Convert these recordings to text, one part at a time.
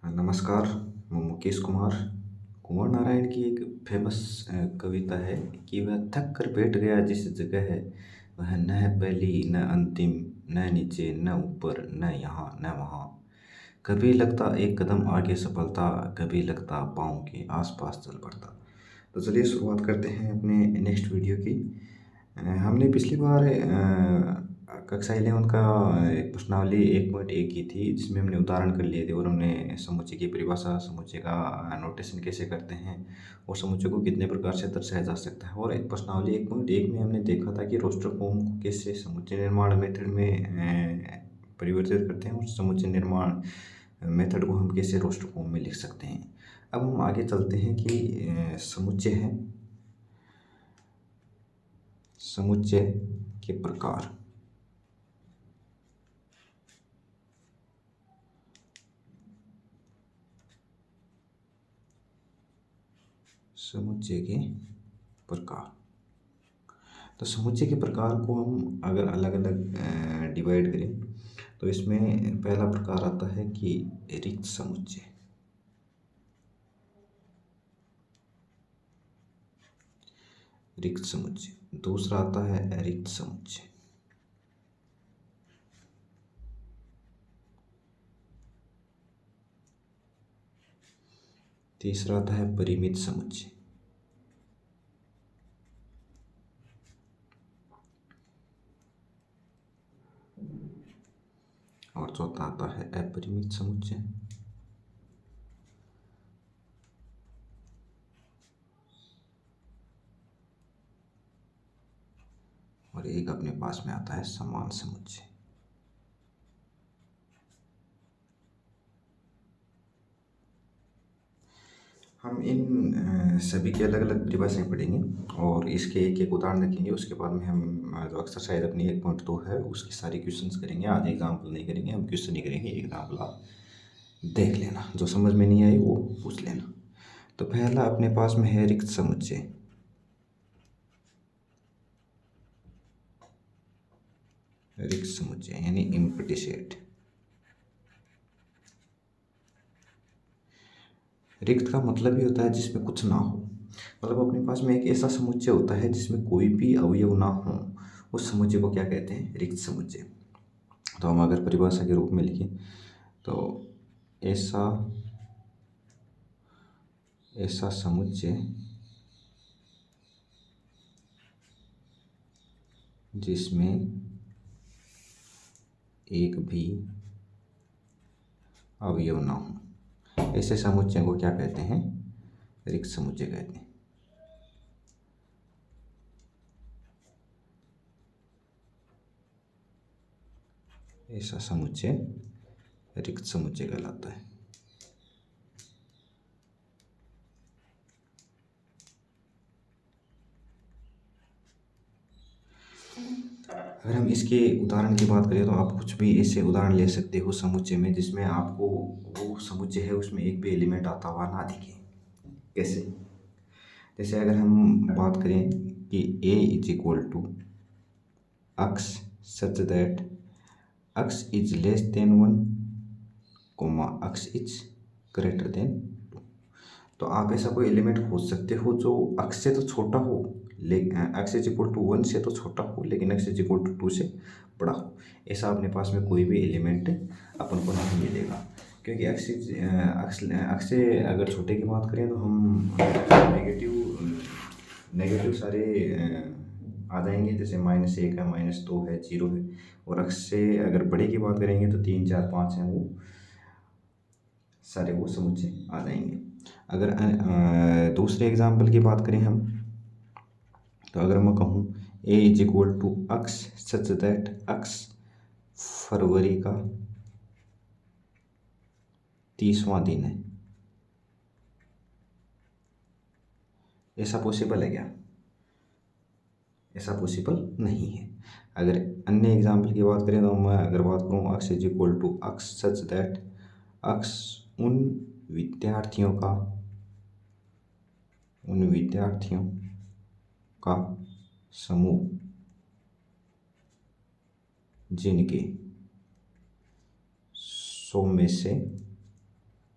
नमस्कार। मैं मुकेश कुमार। कुंवर नारायण की एक फेमस कविता है कि वह थक कर बैठ गया जिस जगह है, वह न है पहली न अंतिम, न नीचे न ऊपर न यहाँ न वहाँ। कभी लगता एक कदम आगे सफलता, कभी लगता पाँव के आसपास चल पड़ता। तो चलिए शुरुआत करते हैं अपने नेक्स्ट वीडियो की। हमने पिछली बार कक्षा 11 का प्रश्नावली 1.1 की थी, जिसमें हमने उदाहरण कर लिए थे और हमने समुच्चय की परिभाषा, समुच्चय का नोटेशन कैसे करते हैं और समुच्चय को कितने प्रकार से दर्शाया जा सकता है। और एक प्रश्नावली 1.1 में हमने देखा था कि रोस्टर फॉर्म को कैसे समुच्चय निर्माण मेथड में परिवर्तित करते हैं और समुच्चय निर्माण मेथड को हम कैसे रोस्टर फॉर्म में लिख सकते हैं। अब हम आगे चलते हैं कि समुच्चय है, समुच्चय के प्रकार। समुच्चय के प्रकार। तो समुच्चय के प्रकार को हम अगर अलग अलग डिवाइड करें तो इसमें पहला प्रकार आता है कि रिक्त समुच्चय। रिक्त समुच्चय। दूसरा आता है अरिक्त समुच्चय। तीसरा आता है परिमित समुच्चय। और चौथा आता है अपरिमित समुच्चय। और एक अपने पास में आता है समान समुच्चय। हम इन सभी की अलग अलग परिभाषाएं पढ़ेंगे और इसके एक एक उदाहरण देखेंगे। उसके बाद में हम जो एक्सरसाइज अपनी 1.2 है उसकी सारी क्वेश्चंस करेंगे। आज एग्जाम्पल नहीं करेंगे, हम क्वेश्चन ही करेंगे। एग्जाम्पल आप देख लेना, जो समझ में नहीं आई वो पूछ लेना। तो पहला अपने पास में है रिक्त समुच्चय। रिक्त समुच्चय यानी एम्प्टी सेट। रिक्त का मतलब ही होता है जिसमें कुछ ना हो। मतलब अपने पास में एक ऐसा समुच्चय होता है जिसमें कोई भी अवयव ना हो, उस समुच्चय को क्या कहते हैं? रिक्त समुच्चय। तो हम अगर परिभाषा के रूप में लिखें तो ऐसा ऐसा समुच्चय जिसमें एक भी अवयव ना हो, ऐसे समुच्चय को क्या कहते हैं? रिक्त समुच्चय कहते हैं। ऐसा समुच्चय रिक्त समुच्चय कहलाता है। अगर हम इसके उदाहरण की बात करें तो आप कुछ भी ऐसे उदाहरण ले सकते हो समुच्चय में जिसमें आपको वो समुच्चय है उसमें एक भी एलिमेंट आता हुआ ना दिखे। कैसे? जैसे अगर हम बात करें कि a is equal to x such that x is less than 1, x is greater than 2। तो आप ऐसा कोई एलिमेंट खोज सकते हो जो x से तो छोटा हो, लेकिन x इज इक्वल टू 1 से तो छोटा हो लेकिन x इज इक्वल टू 2 से बड़ा हो। ऐसा अपने पास में कोई भी एलिमेंट अपन को नहीं मिलेगा, क्योंकि x से अगर छोटे की बात करें तो हम नेगेटिव नेगेटिव सारे आ जाएंगे। जैसे -1 है, -2 है, 0 है। और x से अगर बड़े की बात करेंगे तो 3 4 5 हैं, वो सारे वो समुच्चय आ जाएंगे। अगर दूसरे एग्जाम्पल की बात करें हम, तो अगर मैं कहूँ a is equal to x such that x फरवरी का 30वां दिन है, ऐसा पॉसिबल है क्या? ऐसा पॉसिबल नहीं है। अगर अन्य एग्जाम्पल की बात करें तो मैं अगर बात करूँ x is equal to x such that x उन विद्यार्थियों का समूह जिनके 100 में से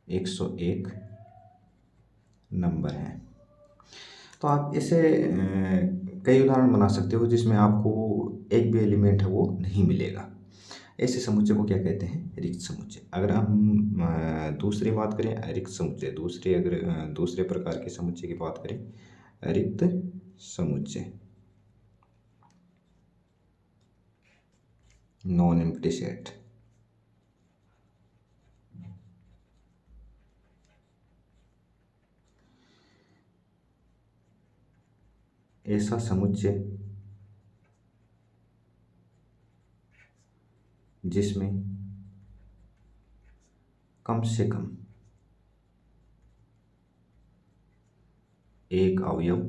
101 नंबर हैं। तो आप इसे कई उदाहरण बना सकते हो जिसमें आपको एक भी एलिमेंट है वो नहीं मिलेगा। ऐसे समुच्चय को क्या कहते हैं? रिक्त समुच्चय। अगर हम दूसरी बात करें रिक्त समुच्चय, दूसरे प्रकार के समुच्चय की बात करें, रिक्त समुच्चय, नॉन एम्प्टी सेट। ऐसा समुच्चय जिसमें कम से कम एक अवयव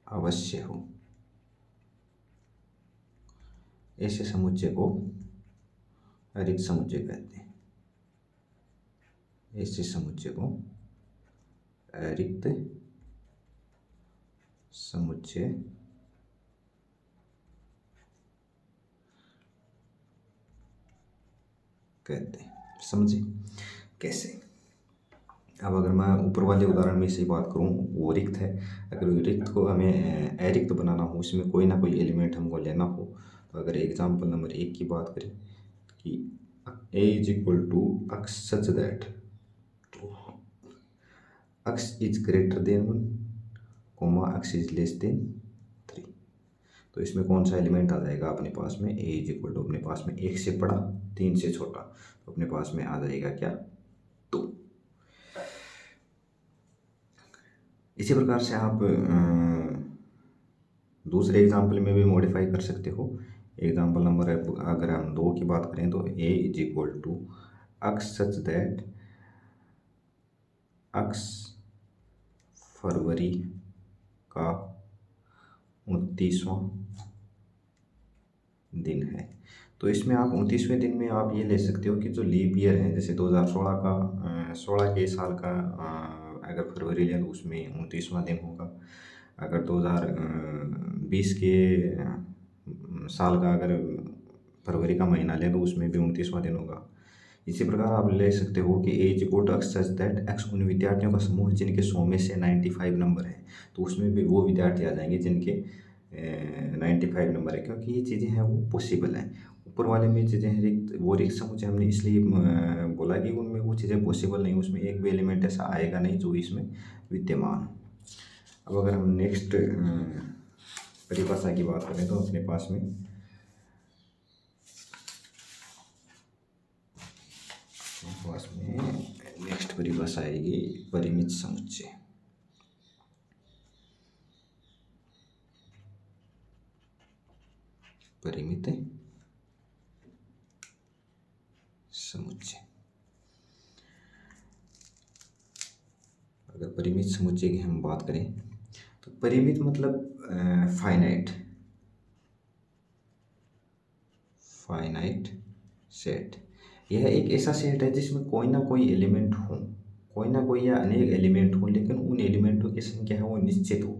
अवश्य हो, ऐसे समुच्चय को रिक्त समुच्चय कहते हैं। ऐसे समुच्चय को रिक्त समुच्चय कहते हैं। समझे कैसे? अब अगर मैं ऊपर वाले उदाहरण में से बात करूं, वो रिक्त है। अगर रिक्त को हमें अरिक्त बनाना हो, उसमें कोई ना कोई एलिमेंट हमको लेना हो, तो अगर एग्जाम्पल नंबर 1 की बात करें कि a is equal to x such that x is greater than 1, x is less than 3। तो इसमें कौन सा एलिमेंट आ जाएगा अपने पास में? a इज इक्वल टू अपने पास में 1 से बड़ा 3 से छोटा, तो अपने पास में आ जाएगा क्या? 2। इसी प्रकार से आप दूसरे एग्जाम्पल में भी मॉडिफाई कर सकते हो। एग्जाम्पल नंबर अगर हम 2 की बात करें तो a is equal to x such that x फरवरी का 29वां दिन है। तो इसमें आप 29वें दिन में आप ये ले सकते हो कि जो लीप ईयर है, जैसे 2016 का 16 के साल का अगर फरवरी लें तो उसमें 29वां दिन होगा। अगर 2020 के साल का अगर फरवरी का महीना लें तो उसमें भी 29वां दिन होगा। इसी प्रकार आप ले सकते हो कि as equal x such that x उन विद्यार्थियों का समूह जिनके 100 में से 95 नंबर है, तो उसमें भी वो विद्यार्थी आ जाएंगे जिनके 95 नंबर है, क्योंकि ये चीज़ें हैं वो पॉसिबल हैं। ऊपर वाले में चीज़ें हैं रिक्त, वो रिक्त समुच्चय हमने इसलिए बोला कि उनमें वो चीज़ें पॉसिबल नहीं, उसमें एक भी एलिमेंट ऐसा आएगा नहीं जो इसमें विद्यमान हो। अब अगर हम नेक्स्ट परिभाषा की बात करें तो अपने पास में नेक्स्ट परिभाषा आएगी परिमित समुच्चय। परिमित समुच्चय। अगर परिमित समुच्चय की हम बात करें तो परिमित मतलब फाइनाइट सेट। यह एक ऐसा सेट है जिसमें कोई ना कोई एलिमेंट हो, कोई ना कोई या अनेक एलिमेंट हो, लेकिन उन एलिमेंटों की संख्या है वो निश्चित हो।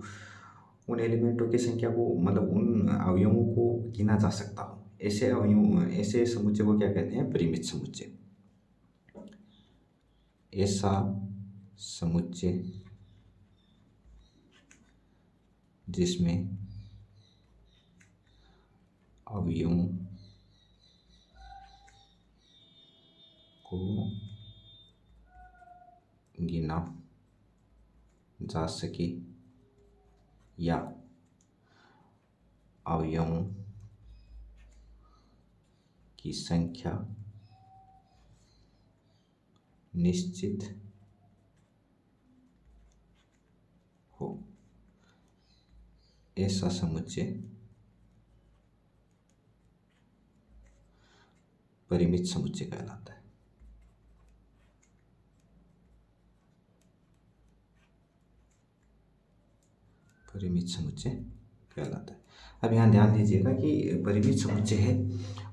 उन एलिमेंटों की संख्या को मतलब उन अवयवों को गिना जा सकता हो। ऐसे समुच्चय को क्या कहते हैं? परिमित समुच्चय। ऐसा समुच्चय जिसमें अवयवों को गिना जा सके या अवयवों की संख्या निश्चित हो, ऐसा समुच्चय परिमित समुच्चय कहलाता है। परिमित समुच्चय कहलाता है। अब यहाँ ध्यान दीजिएगा कि परिमित समुच्चय है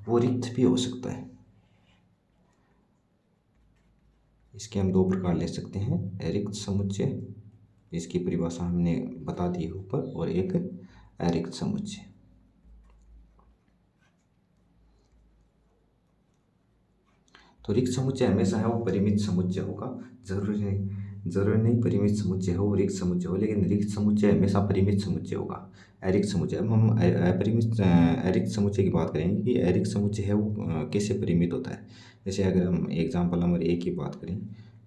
वो रिक्त भी हो सकता है। इसके हम 2 प्रकार ले सकते हैं, रिक्त समुच्चय, इसकी परिभाषा हमने बता दी है ऊपर, और एक अरिक्त समुच्चय। तो रिक्त समुच्चय हमेशा है वो परिमित समुच्चय होगा। जरूरी नहीं परिमित समुच्चय हो रिक्त समुच्चय हो, लेकिन रिक्त समुच्चय हमेशा परिमित समुच्चय होगा। अरिक्त समुच्चय, अब हम अपरिमित अरिक्त समुच्चय की बात करेंगे कि अरिक्त समुच्चय है वो कैसे परिमित होता है। जैसे अगर हम एग्जाम्पल नंबर 1 की बात करें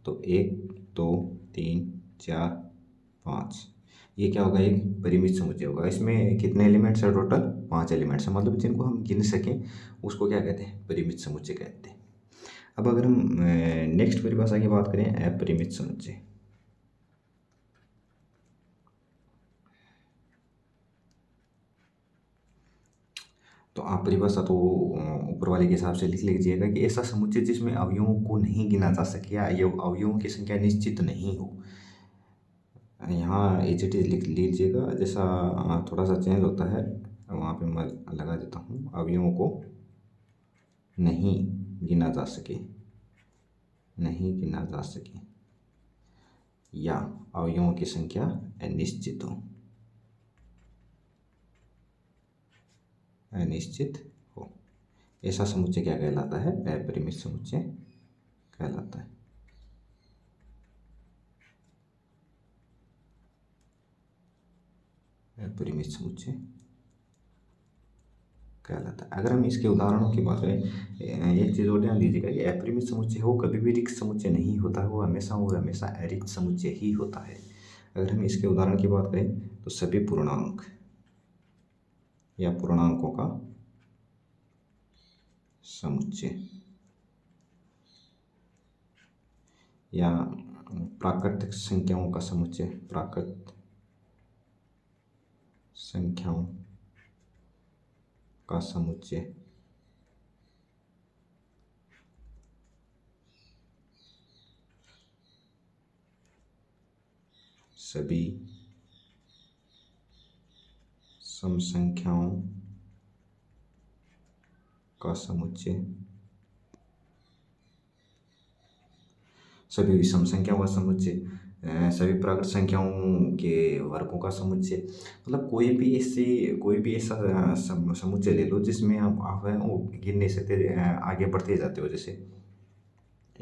तो 1 2 3 4 5, ये क्या होगा, एक परिमित समुच्चय होगा। इसमें कितने एलिमेंट्स है, टोटल 5 एलिमेंट्स हैं, मतलब जिनको हम गिन सकें उसको क्या कहते हैं, परिमित समुच्चय कहते हैं। अब अगर हम नेक्स्ट परिभाषा की बात करें, अपरिमित समुच्चय। तो आप परिभाषा तो ऊपर वाले के हिसाब से लिख लीजिएगा कि ऐसा समुच्चय जिसमें अवयवों को नहीं गिना जा सके या अवयवों की संख्या निश्चित नहीं हो। यहाँ एच इट इज लिख लीजिएगा, जैसा थोड़ा सा चेंज होता है वहाँ पे मैं लगा देता हूँ, अवयवों को नहीं गिना जा सके, नहीं गिना जा सके या अवयवों की संख्या निश्चित हो, अनिश्चित हो, ऐसा समुच्चय क्या कहलाता है, अपरिमित समुच्चय कहलाता है। अपरिमित समुच्चय कहलाता है। अगर हम इसके उदाहरणों की बात करें, एक चीज़ और ध्यान दीजिएगा कि अपरिमित समुच्चय हो कभी भी रिक्त समुच्चय नहीं होता है, वो हमेशा अरिक्त समुच्चय ही होता है। अगर हम इसके उदाहरण की बात करें तो सभी पूर्णांक या पूर्णांकों का समुच्चय या प्राकृतिक संख्याओं का समुच्चय, प्राकृत संख्याओं का समुच्चय सभी सम संख्याओं का समुच्चय, सभी विषम संख्याओं का समुच्चय, सभी प्राकृत संख्याओं के वर्गों का समुच्चय, मतलब कोई भी ऐसा समुच्चय ले लो जिसमें आप हैं वो गिन नहीं सकते, आगे बढ़ते जाते हो, जैसे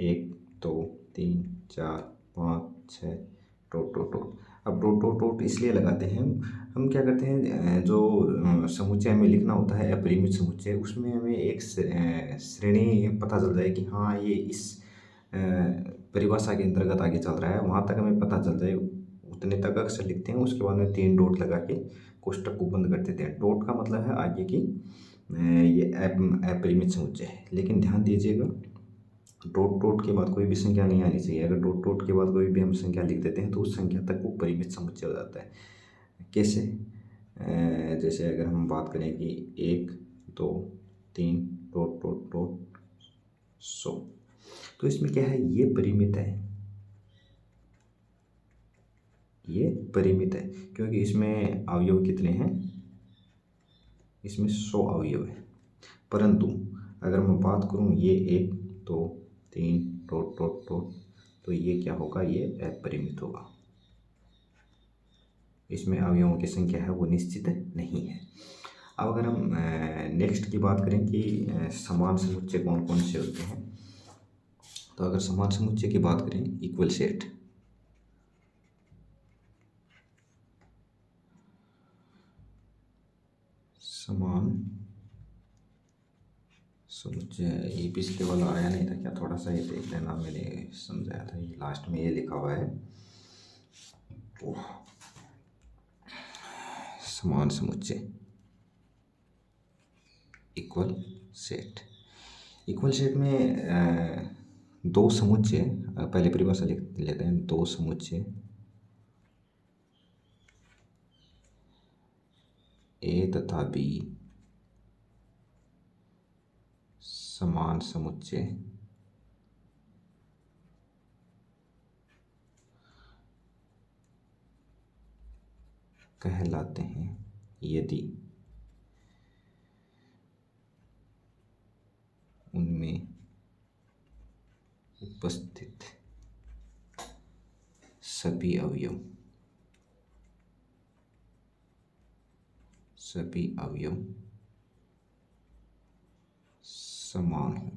1 2 3 4 5 6 डॉट डॉट डॉट। अब डॉट डॉट डॉट इसलिए लगाते हैं हम क्या करते हैं, जो समुच्चय हमें लिखना होता है अपरिमित समुच्चय, उसमें हमें एक श्रेणी पता चल जाए कि हाँ ये इस परिभाषा के अंतर्गत आगे चल रहा है, वहाँ तक हमें पता चल जाए, उतने तक अक्सर लिखते हैं। उसके बाद में 3 डॉट लगा के कोष्टक को बंद कर देते हैं। डॉट का मतलब है आगे की ये अपरिमित समुच्चय है। लेकिन ध्यान दीजिएगा, डॉट डॉट के बाद कोई भी संख्या नहीं आनी चाहिए। अगर डॉट डॉट के बाद कोई भी हम संख्या लिख देते हैं तो उस संख्या तक वो परिमित समुच्चय हो जाता है। कैसे, जैसे अगर हम बात करें कि 1 2 3 डॉट डॉट डॉट 100, तो इसमें क्या है, ये परिमित है, ये परिमित है क्योंकि इसमें अवयव कितने हैं, इसमें 100 अवयव है। परंतु अगर मैं बात करूं ये 1 2 3 डॉट डॉट डॉट, तो ये क्या होगा, ये अपरिमित होगा, इसमें अवयवों की संख्या है वो निश्चित नहीं है। अब अगर हम नेक्स्ट की बात करें कि समान समुच्चय कौन कौन से होते हैं, तो अगर समान समुच्चय की बात करें, इक्वल सेट, समान समुच्चय, ये पिछले वाला आया नहीं था क्या, थोड़ा सा ये देख लेना, मैंने समझाया था, ये लास्ट में ये लिखा हुआ है। तो समान समुच्चय, इक्वल सेट, इक्वल सेट में दो समुच्चय, पहले परिभाषा लिख लेते हैं, दो समुच्चय ए तथा बी समान समुच्चय कहलाते हैं यदि उनमें उपस्थित सभी अवयव समान हो।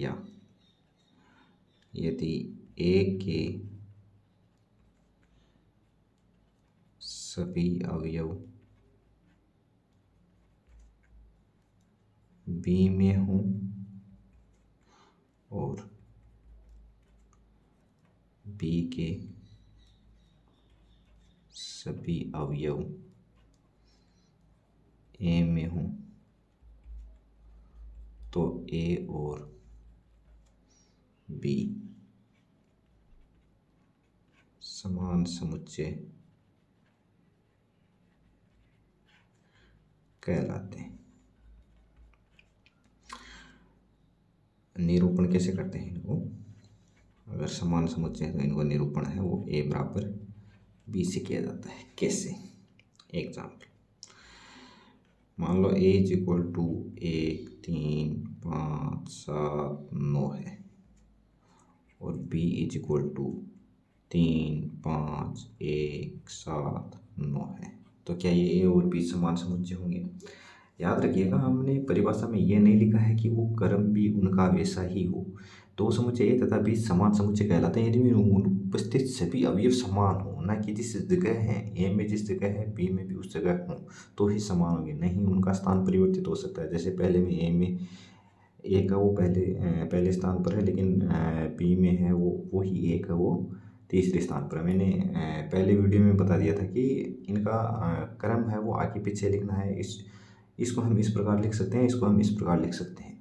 या यदि ए के सभी अवयव बी में हों और बी के सभी अवयव ए में हों तो ए और बी समान समुच्चय कहलाते हैं। निरूपण कैसे करते हैं इनको? अगर समान समुच्चय है तो इनको निरूपण है वो ए बराबर बी से किया जाता है। कैसे? एग्जाम्पल, मान लो ए इज इक्वल टू 1, 3, 5, 7, 9 है और बी इज इक्वल टू 3, 5, 1, 7, 9 है। तो क्या ये ए और बी समान समुच्चय होंगे? याद रखिएगा, हमने परिभाषा में ये नहीं लिखा है कि वो क्रम भी उनका वैसा ही हो। दो समुच्चय ए तथा बी समान समुच्चय कहलाते हैं यदि उपस्थित सभी अवयव समान हो, ना कि जिस जगह है ए में जिस जगह है बी में भी उस जगह हो तो ही समान होंगे, नहीं उनका स्थान परिवर्तित हो सकता है। जैसे पहले में ए का वो पहले स्थान पर है, लेकिन बी में है वो ही ए का वो तीसरे स्थान पर। मैंने पहले वीडियो में बता दिया था कि इनका क्रम है वो आगे पीछे लिखना है। इसको हम इस प्रकार लिख सकते हैं, इसको हम इस प्रकार लिख सकते हैं,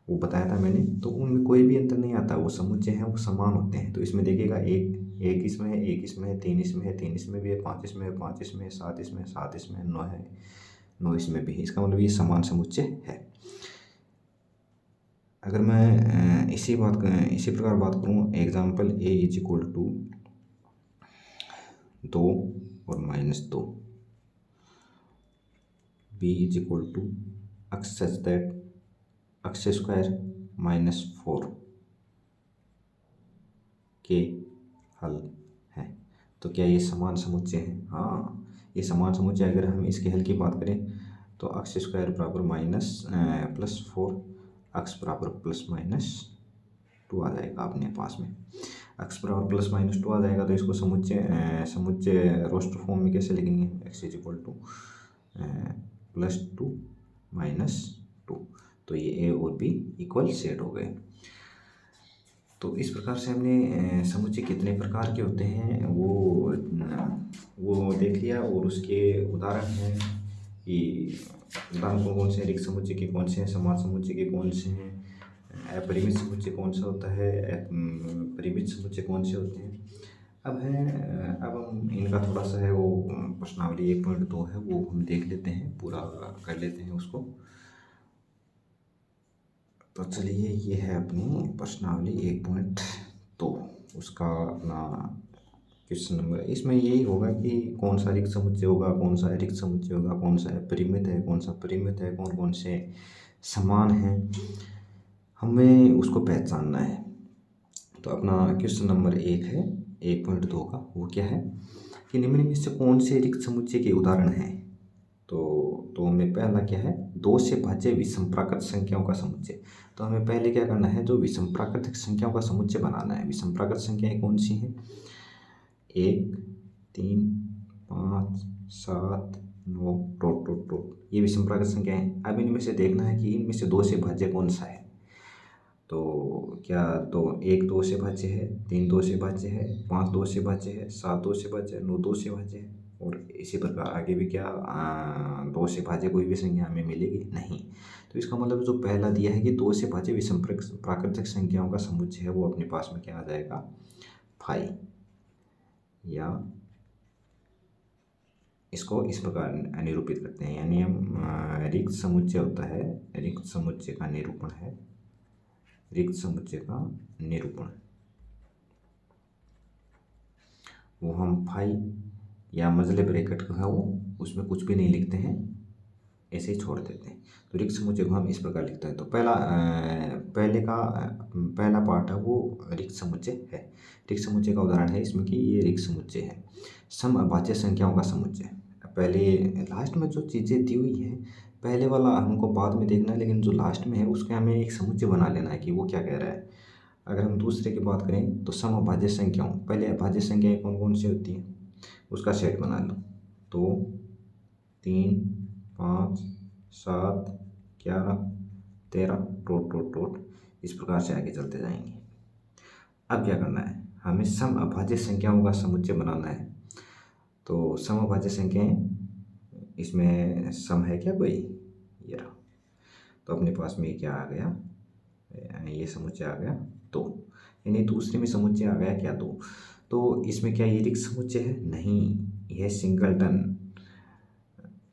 वो बताया था मैंने। तो उनमें कोई भी अंतर नहीं आता, वो समुच्चय हैं वो समान होते हैं। तो इसमें देखिएगा एक इसमें है, एक इसमें है, 3 इसमें है, 3 इसमें भी है, 5 इसमें है, 5 इसमें है, 7 इसमें है, 7 इसमें है, 9 है, 9 इसमें भी है। इसका मतलब ये समान समुच्चय है। अगर मैं इसी प्रकार बात करूँ, example A is equal to 2 और -2, B is equal to x such that x square -4 के हल है। तो क्या ये समान समुच्चय है? हाँ, ये समान समुच्चय। अगर हम इसके हल की बात करें तो x स्क्वायर बराबर +4, x बराबर ±2 आ जाएगा अपने पास में। x बराबर +-2 आ जाएगा तो इसको समुच्चय रोस्टर फॉर्म में कैसे लिखेंगे? x is equal to +2 -2। तो ये ए और बी इक्वल सेट हो गए। तो इस प्रकार से हमने समुच्चय कितने प्रकार के होते हैं वो देख लिया। और उसके उदाहरण हैं कि उदाहरण कौन से हैं, रिक्त समुच्चय के कौन से हैं, समान समुच्चय के कौन से हैं, अपरिमित समुच्चय कौन सा होता है, परिमित समुच्चय कौन से होते हैं। अब हम इनका थोड़ा सा है वो प्रश्नावली 1.2 है वो हम देख लेते हैं, पूरा कर लेते हैं उसको। तो चलिए, ये है अपनी प्रश्नावली 1.2, उसका अपना क्वेश्चन नंबर। इसमें यही होगा कि कौन सा रिक्त समुच्चय होगा, कौन सा अरिक्त समुच्चय होगा, कौन सा अपरिमित है, कौन सा परिमित है, कौन कौन से समान हैं, हमें उसको पहचानना है। तो अपना क्वेश्चन नंबर 1 है 1.2 का, वो क्या है कि निम्न में से कौन से रिक्त समुच्चय के उदाहरण हैं। तो हमें पहला क्या है, 2 से भाज्य विषम प्राकृत संख्याओं का समुच्चय। तो हमें पहले क्या करना है, जो विषम प्राकृतिक संख्याओं का समुच्चय बनाना है। विषम प्राकृत संख्याएं कौन सी हैं? 1, 3, 5, 7, 9 ... ये विषम प्राकृत संख्या है। अब इनमें से देखना है कि इनमें से 2 से भाज्य कौन सा है। तो क्या, तो 1 2 से भाज्य है, 3 2 से भाज्य है, 5 2 से भाज्य है, 7 2 से भाज्य है, 9 2 से भाज्य है। और इसी प्रकार आगे भी क्या 2 से भाज्य कोई भी संख्या हमें मिलेगी नहीं। तो इसका मतलब जो पहला दिया है कि 2 से भाज्य विषम प्राकृतिक संख्याओं का समुच्चय है वो अपने पास में क्या आ जाएगा, 5। या इसको इस प्रकार निरूपित करते हैं, यानी हम रिक्त समुच्चय होता है, रिक्त समुच्चय का निरूपण है, रिक्त समुच्चय का निरूपण वो हम फाई या मजले ब्रैकेट का है वो उसमें कुछ भी नहीं लिखते हैं, ऐसे ही छोड़ देते हैं। तो रिक्त समुच्चय को हम इस प्रकार लिखते हैं। तो पहला पार्ट है वो रिक्त समुच्चय है। रिक्त समुच्चय का उदाहरण है इसमें कि ये रिक्त समुच्चय है। सम अभाज्य संख्याओं का समुच्चय। पहले लास्ट में जो चीज़ें दी हुई है पहले वाला हमको बाद में देखना है, लेकिन जो लास्ट में है उसके हमें एक समुच्चय बना लेना है कि वो क्या कह रहा है। अगर हम दूसरे की बात करें तो समअभाज्य संख्याओं, पहले अभाज्य संख्याएं कौन कौन सी होती हैं उसका सेट बना लो। 2, 3, 5, 7, 11, 13 डॉट डॉट डॉट, इस प्रकार से आगे चलते जाएंगे। अब क्या करना है, हमें सम अभाज्य संख्याओं का समुच्चय बनाना है। तो सम अभाज्य संख्याएं, इसमें सम है क्या कोई, ये रहा। तो अपने पास में क्या आ गया, ये समुच्चय आ गया 2, यानी दूसरे में समुच्चय आ गया क्या 2। तो इसमें क्या ये रिक्त समुच्चय है, नहीं, यह सिंगलटन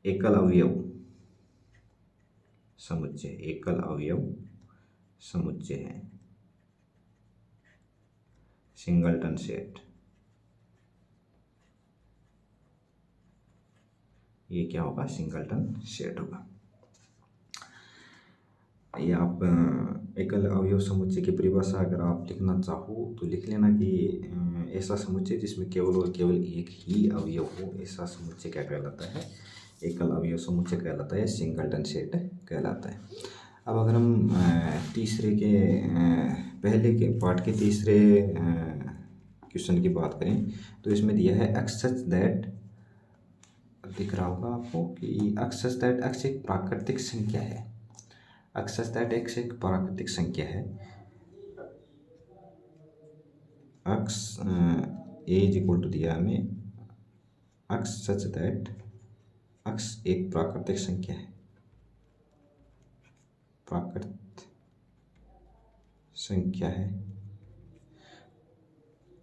एकल अवयव समुच्चय, एकल अवयव समुच्चय है, सिंगलटन सेट। ये क्या होगा, सिंगलटन सेट होगा। ये आप एकल अवयव समुच्चय की परिभाषा अगर आप लिखना चाहो तो लिख लेना कि ऐसा समुच्चय जिसमें केवल और केवल एक ही अवयव हो, ऐसा समुच्चय क्या कहलाता है, एकल अवयव समुच्चय कहलाता है, सिंगलटन सेट कहलाता है। अब अगर हम तीसरे के पहले के पार्ट के तीसरे क्वेश्चन की बात करें तो इसमें दिया है एक्स सच दैट, दिख रहा होगा आपको कि एक्स सच दैट एक्स एक प्राकृतिक संख्या है, एक्स सच दैट एक्स एक प्राकृतिक संख्या है, x a is equal to दिया हमें एक्स सच दैट एक्स एक प्राकृतिक संख्या है, प्राकृत संख्या है,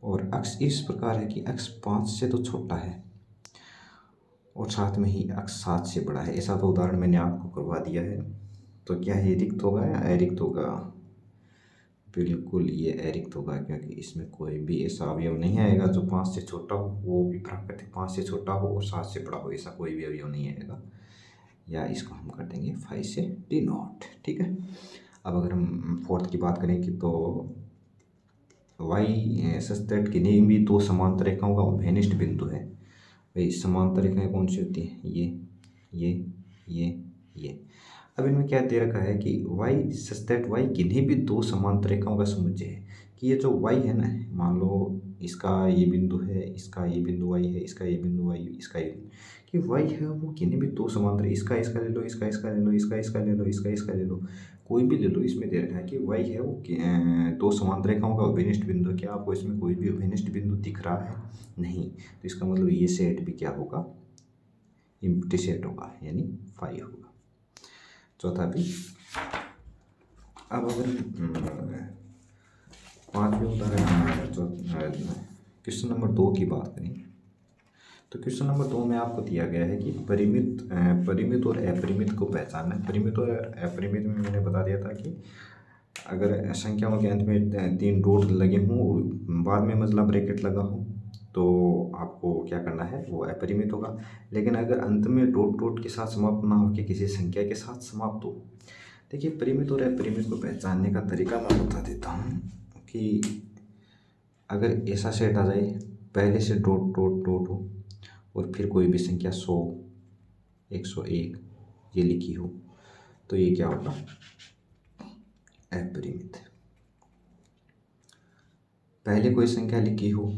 और एक्स इस प्रकार है कि एक्स 5 से तो छोटा है और साथ में ही एक्स 7 से बड़ा है। ऐसा तो उदाहरण मैंने आपको करवा दिया है। तो क्या ये रिक्त होगा या अरिक्त होगा, बिल्कुल ये अरिक्त होगा, क्योंकि इसमें कोई भी ऐसा अवयव नहीं आएगा जो 5 से छोटा हो, वो भी प्राकृतिक 5 से छोटा हो और 7 से बड़ा हो, ऐसा कोई भी अवयव नहीं आएगा। या इसको हम कर देंगे 5 से डिनोट, ठीक है। अब अगर हम फोर्थ की बात करें कि तो वाई सच दैट किन्हीं भी दो समांतर रेखाओं का उभयनिष्ठ बिंदु है। भाई समांतर रेखाएं कौन सी होती हैं, ये। अब इनमें क्या दे रखा है कि वाई सच दैट वाई किन्हीं भी दो समांतर रेखाओं का समुच्चय है, कि ये जो वाई है ना, मान लो इसका ये बिंदु है, इसका ये बिंदु वाई है, इसका ये बिंदु वाई, इसका ये, कि वाई है वो किन्हीं भी दो समांतर, इसका ले लो, इसका ले लो, इसका ले लो, इसका ले लो, कोई भी ले लो, इसमें दे रखा है कि वाई है वो दो समांतर रेखाओं का उभयनिष्ठ बिंदु। क्या आपको इसमें कोई भी उभयनिष्ठ बिंदु दिख रहा है, नहीं, तो इसका मतलब ये सेट भी क्या होगा, एम्प्टी सेट होगा, यानी 5 होगा। चौथा भी। अब अगर पाँचवें उदाहरण क्वेश्चन नंबर 2 की बात करें तो क्वेश्चन नंबर 2 में आपको दिया गया है कि परिमित और अपरिमित को पहचानना है। परिमित और अपरिमित में मैंने बता दिया था कि अगर संख्याओं के अंत में 3 डॉट लगे हों, बाद में मतलब ब्रैकेट लगा हो, तो आपको क्या करना है, वो अपरिमित होगा। लेकिन अगर अंत में डॉट डॉट के साथ समाप्त ना हो कि किसी संख्या के साथ समाप्त हो, देखिए परिमित और अपरिमित को पहचानने का तरीका मैं बता देता हूँ कि अगर ऐसा सेट आ जाए, पहले से डॉट डॉट डॉट हो और फिर कोई भी संख्या 100, 101 ये लिखी हो, तो ये क्या होगा, अपरिमित। पहले कोई संख्या लिखी हो,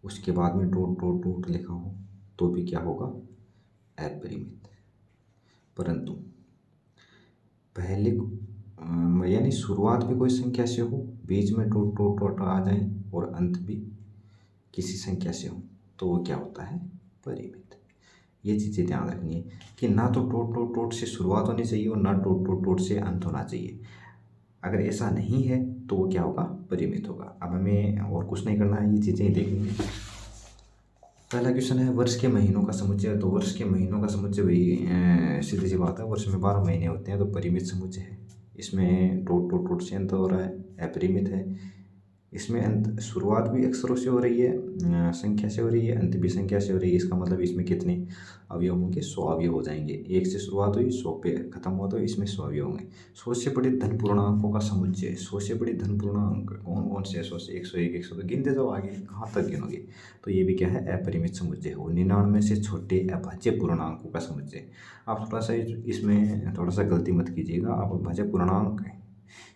उसके बाद में डॉट डॉट डॉट लिखा हो, तो भी क्या होगा, अपरिमित। परंतु पहले यानी शुरुआत भी कोई संख्या से हो, बीच में डॉट डॉट डॉट आ जाए और अंत भी किसी संख्या से हो, तो वो क्या होता है, परिमित। ये चीज़ें ध्यान रखनी है कि ना तो डॉट डॉट डॉट से शुरुआत होनी चाहिए और ना डॉट डॉट डॉट से अंत होना चाहिए। अगर ऐसा नहीं है तो वो क्या होगा, परिमित होगा। अब हमें और कुछ नहीं करना है, ये चीज़ें ही देखनी है। पहला क्वेश्चन है वर्ष के महीनों का समुच्चय। तो वर्ष के महीनों का समुच्चय वही सीधी सी बात है, वर्ष में 12 महीने होते हैं, तो परिमित समुच्चय है। इसमें डॉट डॉट डॉट से अंत हो रहा है, अपरिमित है। इसमें अंत शुरुआत भी अक्षरों से हो रही है, संख्या से हो रही है, अंत भी संख्या से हो रही है। इसका मतलब इसमें कितने अवयव होंगे? 100 अवयव हो जाएंगे। एक से शुरुआत हुई, 100 पे खत्म हुआ, तो इसमें 100 अवयव होंगे। 100 से बड़े धन पूर्णांकों का समुच्चय। 100 से बड़े धन पूर्णांक कौन कौन से? 100 से 101, 102 गिनते जाओ, आगे कहाँ तक गिनोगे? तो ये भी क्या है? अपरिमित समुच्चय हो। 99 से छोटे अभाज्य पूर्णांकों का समुच्चय। आप थोड़ा सा इसमें थोड़ा सा गलती मत कीजिएगा। आप अभाज्य पूर्णांक,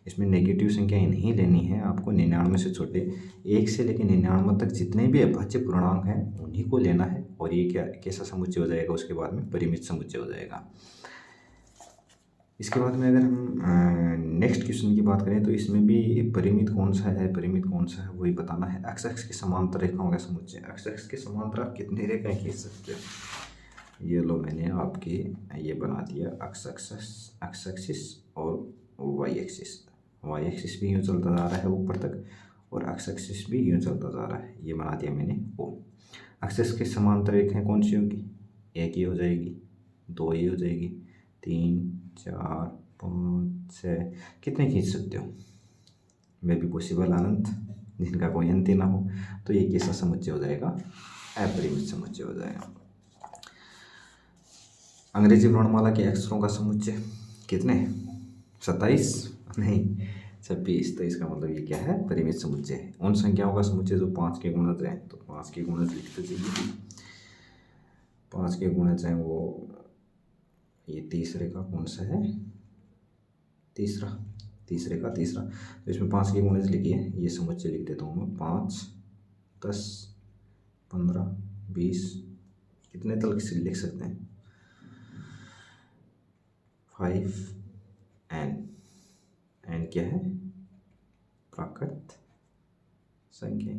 इसमें नेगेटिव संख्याएं नहीं लेनी है आपको। 99 से छोटे, 1 से लेकर 99 तक जितने भी अभाज्य पूर्णांक हैं उन्हीं को लेना है। और ये क्या कैसा समुच्चय हो जाएगा? उसके बाद में परिमित समुच्चय हो जाएगा। इसके बाद में अगर हम नेक्स्ट क्वेश्चन की बात करें तो इसमें भी परिमित कौन सा है, परिमित कौन सा है वही बताना है। एक्स एक्स के समांतर रेखाओं का समुच्चय। एक्स एक्स के समांतर आप कितनी रेखाएं खींच सकते हो? ये लो, मैंने आपके ये बना दिया एक्स एक्सिस और वाई एक्सिस। वाई एक्सिस भी यूँ चलता जा रहा है ऊपर तक, और एक्स एक्सिस भी यूँ चलता जा रहा है। ये बना दिया मैंने ओ। एक्सिस के समांतर रेखाएं कौन सी होगी? एक ही हो जाएगी, दो ही हो जाएगी, 3, 4, 5, 6, कितने खींच सकते हो? मे भी पॉसिबल अनंत, जिनका कोई अंत ही ना हो। तो ये कैसा समुच्चय हो जाएगा? अपरिमित समुच्चय हो जाएगा। अंग्रेजी वर्णमाला के अक्षरों का समुच्चय कितने? 27? नहीं, 26। तो इसका मतलब ये क्या है? परिमित समुच्चय है। उन संख्याओं का समुच्चय जो 5 के गुणज हैं, तो 5 के गुणज लिखते जाइए। 5 के गुणज हैं वो, ये तीसरे का कौन सा है? तीसरा, तीसरे का तीसरा। तो इसमें 5 के गुणज लिखिए। ये समुच्चय लिख देता हूँ मैं। 5, 10, 15, 20, कितने तक लिख सकते हैं? 5 एन। एन क्या है? प्राकृत संख्या।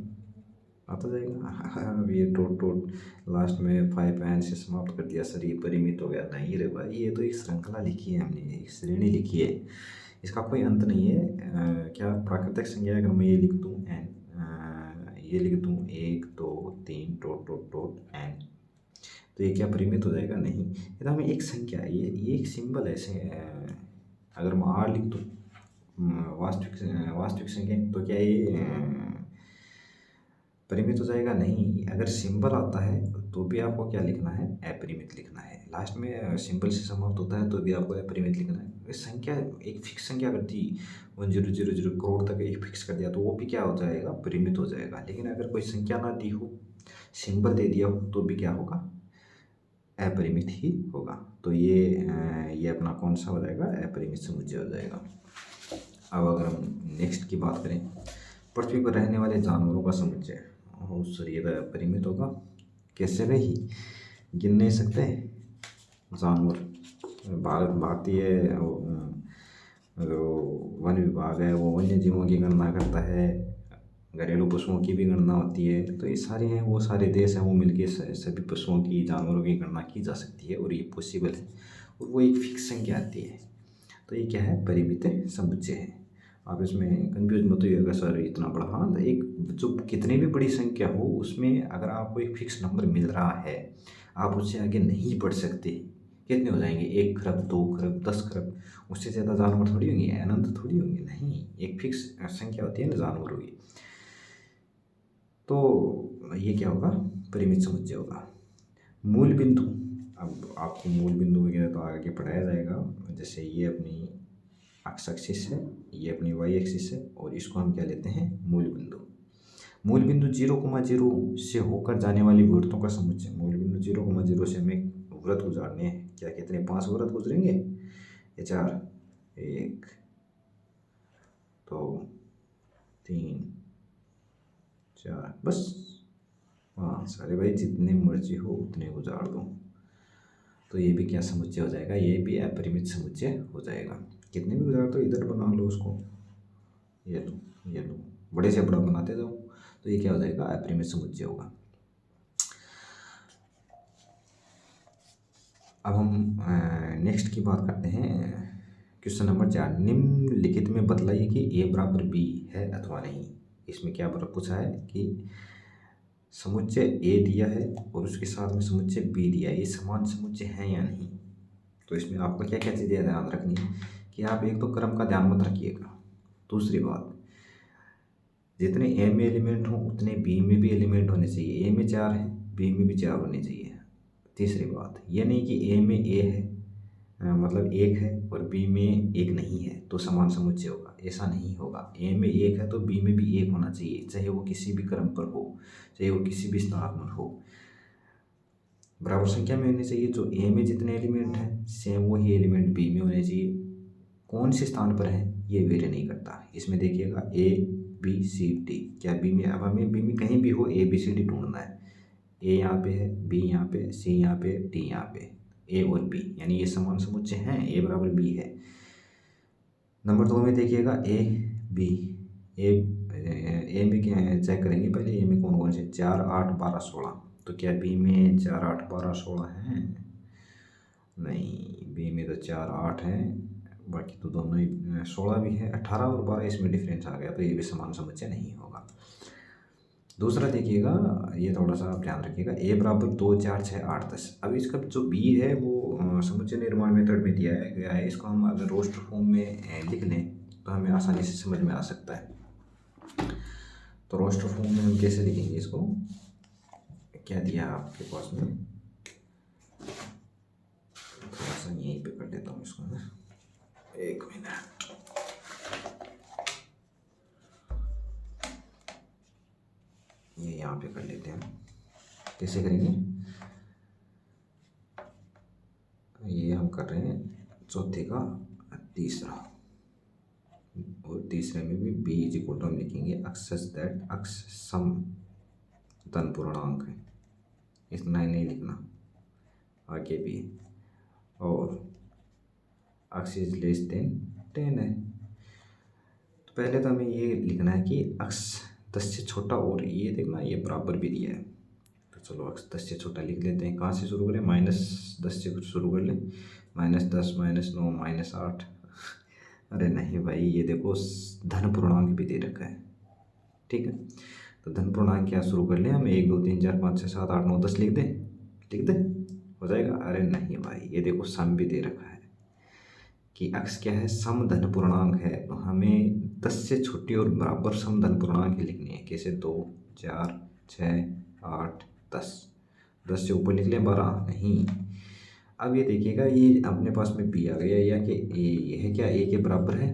आता जाएगा। अब ये टोट लास्ट में 5 एन से समाप्त कर दिया सर, ये परिमित हो गया। नहीं रे भाई, ये तो एक श्रृंखला लिखी है हमने, एक श्रेणी लिखी है, इसका कोई अंत नहीं है। क्या प्राकृतिक संख्या अगर मैं ये लिख दूँ एन, ये लिख दूँ 1, 2, 3 डॉट डॉट डॉट एन, तो ये क्या परिमित हो जाएगा? नहीं, ये तो हमें एक संख्या है, ये एक सिंबल है। ऐसे अगर मैं आर लिख दूँ वास्तविक संख्या, तो क्या ये परिमित हो जाएगा? नहीं। अगर सिंबल आता है तो भी आपको क्या लिखना है? अपरिमित लिखना है। लास्ट में सिंबल से समाप्त होता है तो भी आपको अपरिमित लिखना है। संख्या एक फिक्स संख्या कर दी, 1000 करोड़ तक एक फिक्स कर दिया, तो वो भी क्या हो जाएगा? परिमित हो जाएगा। लेकिन अगर कोई संख्या ना दी हो, सिंबल दे दिया हो, तो भी क्या होगा? अपरिमित ही होगा। तो ये अपना कौन सा हो जाएगा? अपरिमित समुच्चय हो जाएगा। अब अगर हम नेक्स्ट की बात करें, पृथ्वी पर रहने वाले जानवरों का समुच्चय। सर ये तो परिमित होगा। कैसे भाई? गिन नहीं सकते जानवर? भारतीय जो वन विभाग है वो वन्य जीवों की गणना करता है, घरेलू पशुओं की भी गणना होती है। तो ये सारे हैं, वो सारे देश हैं, वो मिलके सभी पशुओं की, जानवरों की गणना की जा सकती है, और ये पॉसिबल है, और वो एक फिक्स संख्या आती है। तो ये क्या है? परिमित समुच्चय है। आप इसमें कंफ्यूज मत होइएगा सर इतना बड़ा। हाँ, एक जो कितनी भी बड़ी संख्या हो, उसमें अगर आपको एक फिक्स नंबर मिल रहा है, आप उससे आगे नहीं बढ़ सकते। कितने हो जाएंगे? 1 खरब, 2 खरब, 10 खरब, उससे ज़्यादा जानवर थोड़ी होंगे, अनंत थोड़ी होंगे। नहीं, एक फिक्स संख्या होती है ना जानवरों की। तो ये क्या होगा? परिमित समुच्चय होगा। मूल बिंदु, अब आपको मूल बिंदु वगैरह तो आगे पढ़ाया जाएगा। जैसे ये अपनी एक्स एक्सिस है, ये अपनी वाई एक्सिस है, और इसको हम क्या लेते हैं? मूल बिंदु। मूल बिंदु 0,0 से होकर जाने वाली वृत्तों का समुच्चय। मूल बिंदु 0,0 से हमें वृत्त गुजारने हैं। क्या कितने? 5 वृत्त गुजरेंगे या 4? 1, 2, 3, 4, बस 5। अरे भाई, जितने मर्जी हो उतने गुजार दो। तो ये भी क्या समुच्चय हो जाएगा? ये भी अपरिमित समुच्चय हो जाएगा। कितने भी गुजार दो, इधर बना लो उसको, ये लो, ये लो, बड़े से बड़ा बनाते जाओ, तो ये क्या हो जाएगा? अपरिमित समुच्चय होगा। अब हम नेक्स्ट की बात करते हैं। क्वेश्चन नंबर 4, निम्नलिखित में बतलाइए कि a बराबर b है अथवा नहीं। इसमें क्या पूछा है कि समुच्चय a दिया है और उसके साथ में समुच्चय b दिया है, ये समान समुच्चय है या नहीं। तो इसमें आपको क्या क्या चीज़ें ध्यान रखनी है कि आप एक तो क्रम का ध्यान मत रखिएगा। दूसरी बात, जितने ए में एलिमेंट हों उतने बी में भी एलिमेंट होने चाहिए। ए में 4 है, बी में भी 4 होने चाहिए। तीसरी बात ये नहीं कि ए में ए है, मतलब एक है और बी में एक नहीं है तो समान समुच्चय होगा, ऐसा नहीं होगा। ए में एक है तो बी में भी एक होना चाहिए, चाहे वो किसी भी क्रम पर हो, चाहे वो किसी भी स्थान पर हो, बराबर संख्या में होने चाहिए। जो ए में जितने एलिमेंट हैं सेम वही एलिमेंट बी में होने चाहिए। कौन से स्थान पर है ये वेरी नहीं करता। इसमें देखिएगा ए बी सी डी, क्या बी में, अब हमें बी में कहीं भी हो ए बी सी डी ढूंढना है। ए यहाँ पे है, बी यहाँ पे, सी यहाँ पे, डी यहाँ पे, ए और बी यानी ये समान समुच्चय हैं, ए बराबर बी है। नंबर 2 में देखिएगा ए बी, ए में क्या है चेक करेंगे पहले, ए में कौन कौन से 4 8 12 16, तो क्या बी में 4 8 12 16 हैं? नहीं, बी में तो 4 8 हैं, बाकी तो दोनों ही 16 भी है, 18 और 12 इसमें डिफरेंस आ गया, तो ये भी समान समुच्चय नहीं होगा। दूसरा देखिएगा, ये थोड़ा सा आप ध्यान रखिएगा, ए बराबर 2 4 6 8 10। अब इसका जो बी है वो समुच्चय निर्माण मेथड में दिया गया है। इसको हम अगर रोस्टर फॉर्म में लिख लें तो हमें आसानी से समझ में आ सकता है। तो रोस्टर फॉर्म में हम कैसे लिखेंगे इसको, क्या दिया है आपके पास में, थोड़ा सा यहीं पे कर देता हूँ इसको ना, एक मिनट। ये यहाँ पे कर लेते हैं, कैसे करेंगे, ये हम कर रहे हैं चौथे का तीसरा, और तीसरे में भी बी इज इक्वल टू हम लिखेंगे अक्स सच दैट अक्स सम धन पूर्णांक है, इतना ही नहीं लिखना, आगे भी, और अक्स इज लेस देन 10 है। तो पहले तो हमें ये लिखना है कि अक्स 10 से छोटा, और ये देखना ये बराबर भी दिया है, तो चलो अक्स 10 से छोटा लिख लेते हैं। कहाँ से शुरू करें, -10 से कुछ शुरू कर लें, -10 -9 -8। अरे नहीं भाई, ये देखो धन पूर्णांक भी दे रखा है, ठीक है। तो धन पूर्णांक क्या शुरू कर लें हम, 1 2 3 4 5 6 7 8 9 10 लिख दें, लिख दें, हो जाएगा। अरे नहीं भाई, ये देखो सम भी दे रखा है कि अक्स क्या है, सम धन पूर्णांक है, तो हमें 10 से छोटी और बराबर सम धन पूर्णांक लिखनी है। कैसे, 2 4 6 8 10, 10 से ऊपर लिख लें 12, नहीं। अब ये देखिएगा, ये अपने पास में बी आ गया, या कि ए है क्या, ए के बराबर है,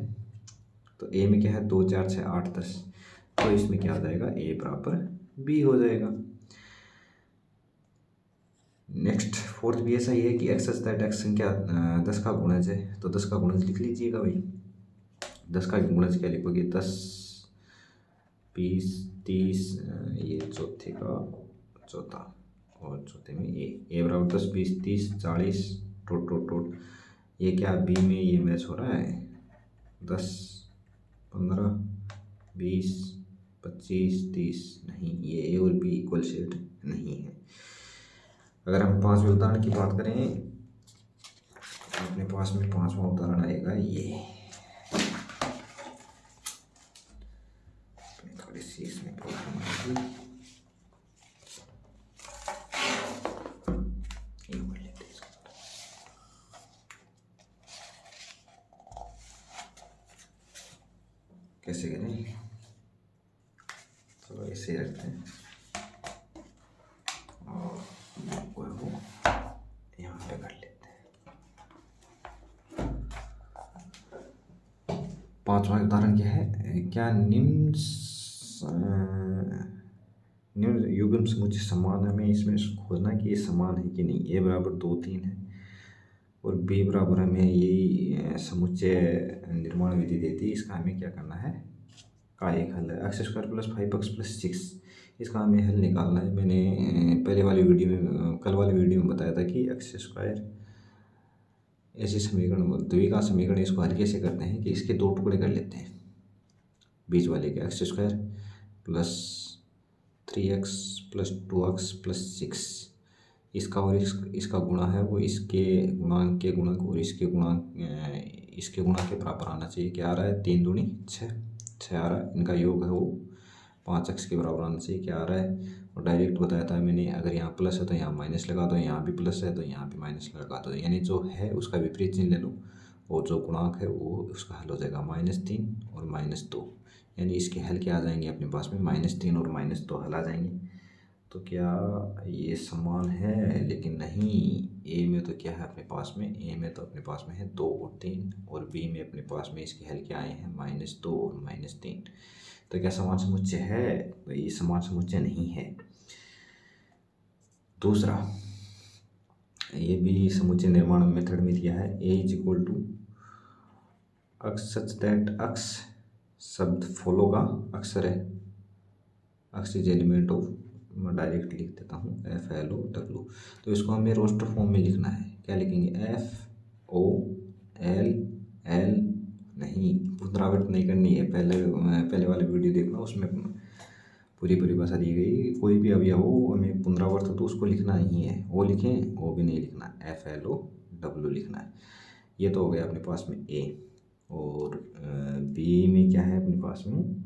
तो ए में क्या है 2 4 6 8 10, तो इसमें क्या आ जाएगा, ए बराबर बी हो जाएगा। नेक्स्ट फोर्थ भी ऐसा ही है कि एक्स सच दैट एक्स संख्या 10 का गुणज है, तो 10 का गुणज लिख लीजिएगा भाई। 10 का गुणज क्या लिखोगे, 10 20 30, ये चौथे का चौथा, और चौथे में ए बराबर 10 20 30 40, टोट टोट टोट, ये क्या बी में ये मैच हो रहा है, 10 15 20 25 30, नहीं, ये ए और बी इक्वल शेड नहीं है। अगर हम 5वें उदाहरण की बात करें, तो अपने पास में 5वां उदाहरण आएगा, ये थोड़ी सी इसमें प्रॉब्लम आएगी, ये कर लेते हैं इसको। कैसे करें, चलो ऐसे रखते हैं, और वो यहाँ पे कर लेते हैं। 5वां उदाहरण क्या है, क्या निम्न युग्म समुच्चय समान, हमें इसमें खोजना कि ये समान है कि नहीं। ए बराबर 2 3 है, और बी बराबर हमें यही समुच्चय निर्माण विधि देती है। इसका हमें क्या करना है, का एक हल है x² + 5x + 6, इसका हमें हल निकालना है। मैंने पहले वाली वीडियो में, कल वाली वीडियो में बताया था कि x² ऐसे समीकरण, द्विघात समीकरण, इसको हल कैसे करते हैं कि इसके 2 टुकड़े कर लेते हैं, बीच वाले के x² + 3x + 2x + 6, इसका और इसका गुणा है वो इसके गुणांक के गुणक, और इसके गुणांक के बराबर आना चाहिए। क्या आ रहा है, 3 दूनी 6 आ रहा है, इनका योग है वो 5x के बराबर आना चाहिए। क्या आ रहा है, और डायरेक्ट बताया था मैंने, अगर यहाँ प्लस है तो यहाँ माइनस लगा दो, यहाँ भी प्लस है तो यहाँ भी माइनस लगा दो, यानी जो है उसका विपरीत चिन्ह ले लो, और जो गुणांक है वो उसका हल हो जाएगा -3 और -2, यानी इसके हल क्या आ जाएंगे अपने पास में, -3 और -2 हल आ जाएंगे। तो क्या ये समान है? लेकिन नहीं, ए में तो क्या है अपने पास में, ए में तो अपने पास में है 2 और 3, और बी में अपने पास में इसके हल क्या आए हैं, -2 और -3। तो क्या समान समुच्चय है? तो ये समान समुच्चय नहीं है। दूसरा, ये भी समुच्चय निर्माण मेथड में दिया है, a is equal to x such that x शब्द फॉलो का अक्षर है, अक्स इज एलिमेंट ऑफ, मैं डायरेक्ट लिख देता हूँ FLOW। तो इसको हमें रोस्टर फॉर्म में लिखना है। क्या लिखेंगे? FOLL, नहीं पुनरावृत्त नहीं करनी है, पहले वाले वीडियो देखना, उसमें पूरी परिभाषा दी गई। कोई भी अवयव हो हमें पुनरावृत्त तो उसको लिखना ही है, वो लिखें, वो भी नहीं लिखना, FLOW लिखना है। ये तो हो गया अपने पास में ए। और बी में क्या है अपने पास में,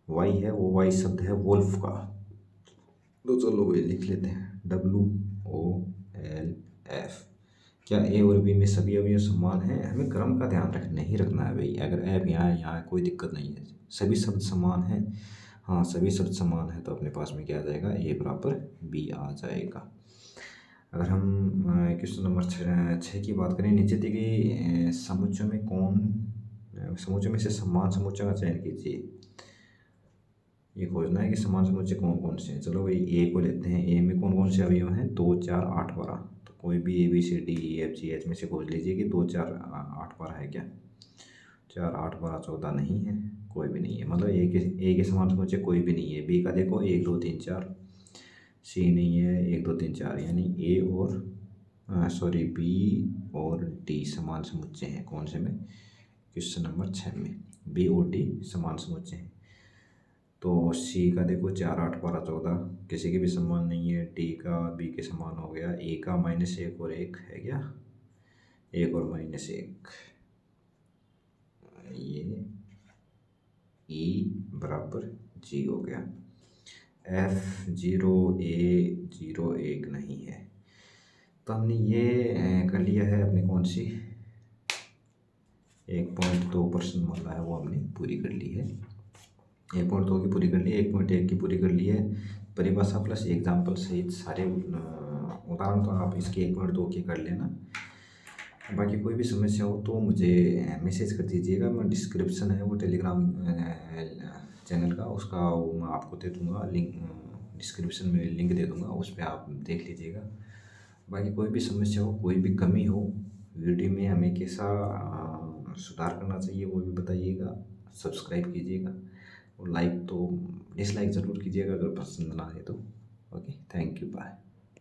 वाई है, वो वाई शब्द है वोल्फ का, तो चलो ये लिख लेते हैं WOLF। क्या ए और बी में सभी अवयव समान हैं? हमें क्रम का ध्यान नहीं रखना है भाई, अगर ऐप यहाँ है यहाँ कोई दिक्कत नहीं है, सभी शब्द समान हैं। हाँ सभी शब्द समान है तो अपने पास में क्या आ जाएगा, ए बराबर बी आ जाएगा। अगर हम क्वेश्चन नंबर 6 की बात करें, नीचे दी गई समुच्चयों में समुच्चयों में से समान समुच्चय का चयन कीजिए। ये खोजना है कि समान समुच्चय कौन कौन से हैं। चलो भाई ए को लेते हैं, ए में कौन कौन से अवयव हैं, 2 4 8 12। तो कोई भी ABCDEFGH में से खोज लीजिए कि 2 4 8 12 है क्या, 4 8 12 14 नहीं है, कोई भी नहीं है, मतलब ए के समान समुच्चय कोई भी नहीं है। बी का देखो 1 2 3 4, सी नहीं है 1 2 3 4, यानी ए और बी और डी समान समुच्चय हैं। कौन से में? क्वेश्चन नंबर 6 में बी और डी समान समुच्चय हैं। तो सी का देखो 4 8 12 14 किसी के भी समान नहीं है, डी का बी के समान हो गया, ए का -1 और 1 है क्या, 1 और -1, ये ई बराबर जी हो गया। F0 A0 1 नहीं है। तो हमने ये कर लिया है अपनी कौन सी 1.2% मामला है वो हमने पूरी कर ली है, 1.2 की पूरी कर ली है, 1.1 की पूरी कर ली है। परिभाषा प्लस एग्जाम्पल सहित सारे उदाहरण तो आप इसके 1.2 के कर लेना। बाकी कोई भी समस्या हो तो मुझे मैसेज कर दीजिएगा, मैं डिस्क्रिप्शन है वो टेलीग्राम चैनल का, उसका वो मैं आपको दे दूँगा लिंक, डिस्क्रिप्शन में लिंक दे दूँगा, उस पर आप देख लीजिएगा। बाकी कोई भी समस्या हो, कोई भी कमी हो वीडियो में, हमें कैसा सुधार करना चाहिए वो भी बताइएगा। सब्सक्राइब कीजिएगा और लाइक तो डिसलाइक ज़रूर कीजिएगा अगर पसंद ना आए तो। Okay, thank you, bye.